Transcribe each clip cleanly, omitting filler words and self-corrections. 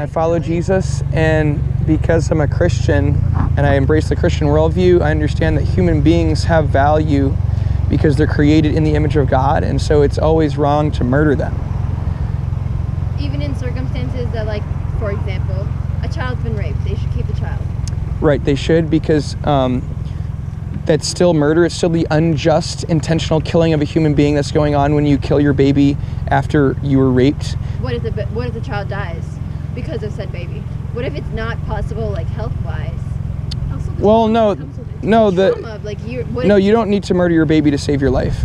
I follow Jesus, and because I'm a Christian and I embrace the Christian worldview, I understand that human beings have value because they're created in the image of God, and so it's always wrong to murder them. Even in circumstances that, like, for example, a child's been raped, they should keep the child. Right, they should, because that's still murder. It's still the unjust, intentional killing of a human being that's going on when you kill your baby after you were raped. What if the child dies because of said baby? What if it's not possible, like, health-wise? Well, no, you don't need to murder your baby to save your life.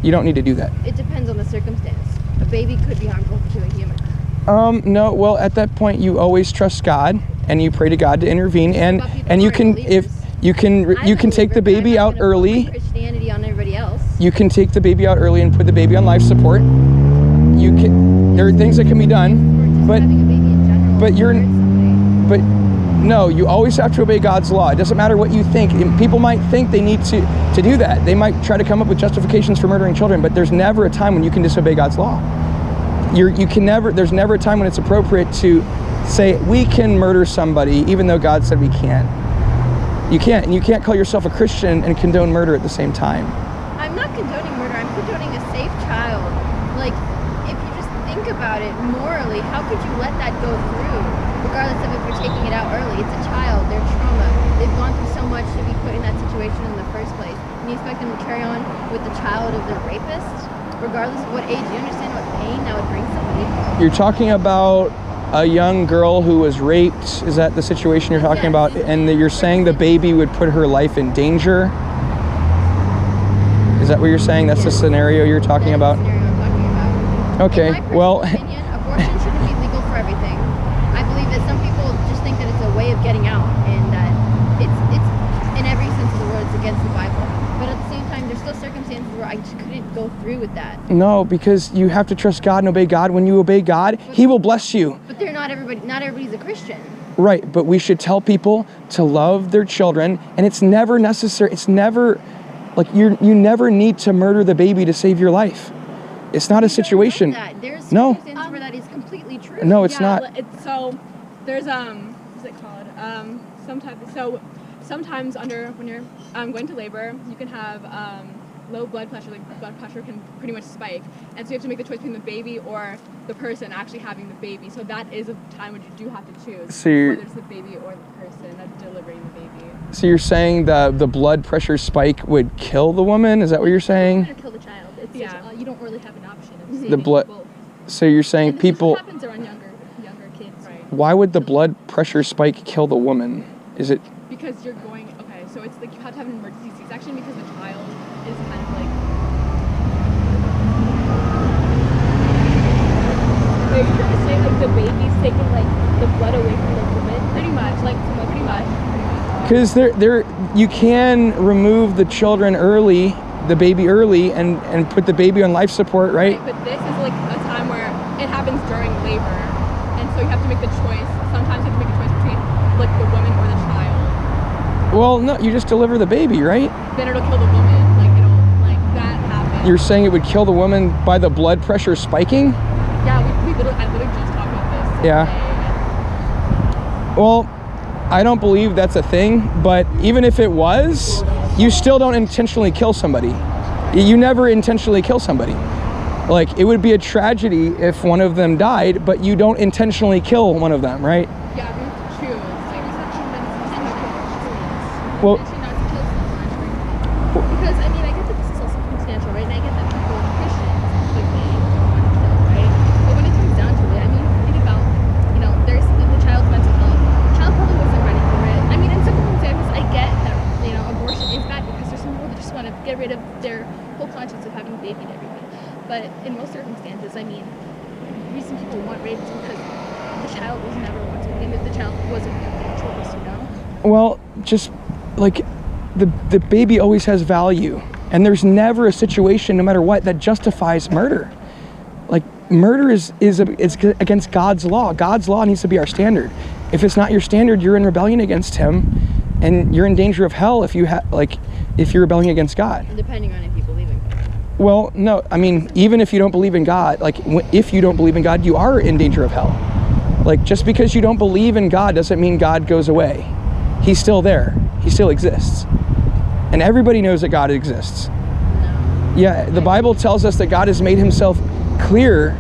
You don't need to do that. It depends on the circumstance. A baby could be harmful to a human. No, well, at that point, you always trust God, and you pray to God to intervene, and you can, if you can take the baby out early. Christianity on everybody else. You can take the baby out early and put the baby on life support. There are things that can be done, but no, you always have to obey God's law. It doesn't matter what you think. People might think they need to do that. They might try to come up with justifications for murdering children, but there's never a time when you can disobey God's law. There's never a time when it's appropriate to say we can murder somebody even though God said we can't. You can't, and you can't call yourself a Christian and condone murder at the same time. I'm not condoning murder, I'm condoning a safe child. Like, if you just think about it morally, how could you let that go through? Regardless of if you're taking it out early, it's a child, they're trauma. They've gone through so much to be put in that situation in the first place. And you expect them to carry on with the child of their rapist? Regardless of what age, do you understand what pain that would bring somebody? You're talking about a young girl who was raped. Is that the situation you're talking about? And you're saying the baby would put her life in danger? Is that what you're saying? That's the scenario you're talking about? That's the scenario I'm talking about. Okay, in my well... opinion, abortion shouldn't be legal for everything. I believe that some people just think that it's a way of getting out, and that it's in every sense of the word, it's against the Bible. But at the same time, there's still circumstances where I just couldn't go through with that. No, because you have to trust God and obey God. When you obey God, He will bless you. But not everybody's a Christian. Right, but we should tell people to love their children, and it's never necessary. It's never, like, you never need to murder the baby to save your life. It's not a situation. There's circumstances where that is completely true. No, it's not. So there's what's it called? Sometimes when you're going to labor, you can have low blood pressure. Like, blood pressure can pretty much spike, and so you have to make the choice between the baby or the person actually having the baby. So that is a time when you do have to choose whether it's the baby or the person that's delivering the baby. So you're saying the blood pressure spike would kill the woman? Is that what you're saying? Or kill the child. You don't really have an option of saving the blood. Both. So you're saying people. This happens around younger kids, right? Why would the blood pressure spike kill the woman? Is it? Because you're going. Okay, so it's like you have to have an emergency C-section because the child is kind of like. Are you trying to say like the baby's taking like the blood away from the woman? Pretty much. Because you can remove the children early, the baby early, and put the baby on life support, right? But this is like a time where it happens during labor, and so you have to make the choice. Sometimes you have to make a choice between like the woman or the child. Well, no, you just deliver the baby, right? Then it'll kill the woman. That happens. You're saying it would kill the woman by the blood pressure spiking? Yeah, I literally just talked about this. Yeah. Today. Well, I don't believe that's a thing, but even if it was, you still don't intentionally kill somebody. You never intentionally kill somebody. Like, it would be a tragedy if one of them died, but you don't intentionally kill one of them, right? Yeah, we have to choose. Well, because I get that this is all circumstantial, right? And I get that people are Christians typically don't want to kill, right? But when it comes down to it, think about, there's the child's mental health. The child probably wasn't ready for it. In some circumstances, I get that, abortion is bad because there's some people that just want to get rid of their whole conscience of having a baby and everything. But in most circumstances, the reason people want rape is because the child was never wanted, and if the child wasn't their choice, Well, just like the baby always has value, and there's never a situation, no matter what, that justifies murder. Like, murder is against God's law. God's law needs to be our standard. If it's not your standard, you're in rebellion against Him, and you're in danger of hell if you're rebelling against God. Depending on if you believe in God. Well, no, even if you don't believe in God, if you don't believe in God, you are in danger of hell. Like, just because you don't believe in God doesn't mean God goes away. He's still there. He still exists. And everybody knows that God exists. Yeah, the Bible tells us that God has made himself clear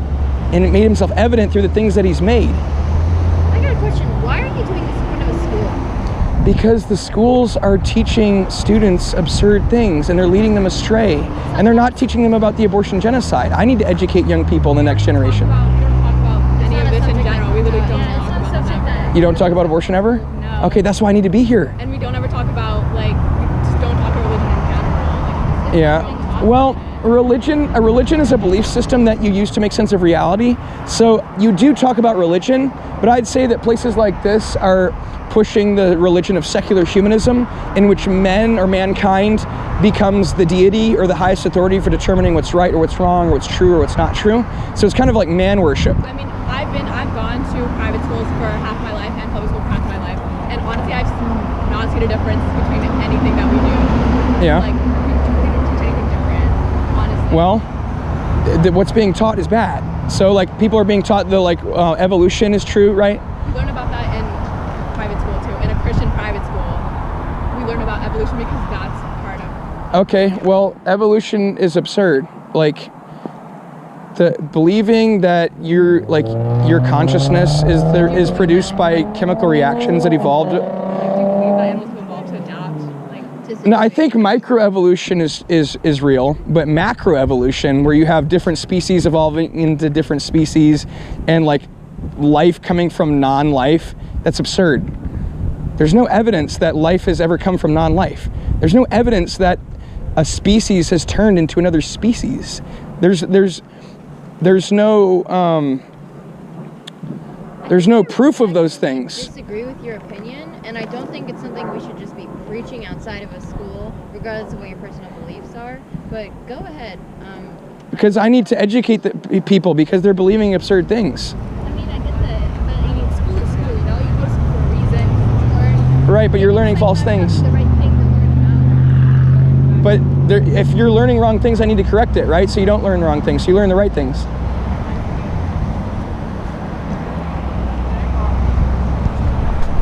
and made himself evident through the things that he's made. I got a question. Why are you doing this in front of a school? Because the schools are teaching students absurd things and they're leading them astray. And they're not teaching them about the abortion genocide. I need to educate young people in the next generation. We don't talk about any of this in general. We literally don't Yeah, talk it's not about a subject that. that. You don't talk about abortion ever? No. Okay, that's why I need to be here. And we don't ever talk about, like, we just don't talk about religion in general. Like, Yeah. Well, a religion is a belief system that you use to make sense of reality. So you do talk about religion, but I'd say that places like this are pushing the religion of secular humanism, in which men or mankind becomes the deity or the highest authority for determining what's right or what's wrong or what's true or what's not true. So it's kind of like man worship. I mean, I've gone to private schools for half my life and public school for half my life, and honestly, I've not seen a difference between anything that we do. Yeah. Like, we don't teach anything different, honestly. Well, what's being taught is bad. So like people are being taught the evolution is true, right? We learn about that in private school too. In a Christian private school, we learn about evolution because that's part of. Okay, well, evolution is absurd. Like, the believing that your consciousness is produced by chemical reactions that evolved. Like, do you believe that animals have evolved to adapt? Like, No, I think microevolution is real, but macroevolution, where you have different species evolving into different species and like life coming from non-life, that's absurd. There's no evidence that life has ever come from non-life. There's no evidence that a species has turned into another species. There's no proof of those things. I disagree with your opinion, and I don't think it's something we should just be preaching outside of a school, regardless of what your personal beliefs are. But go ahead. Because I need to educate the people because they're believing absurd things. I mean, I get that, but I mean, school is school, you know? You go to school for a reason, to learn. Right, but you're learning false things. The right thing to learn about. But if you're learning wrong things, I need to correct it, right? So you don't learn the wrong things, so you learn the right things.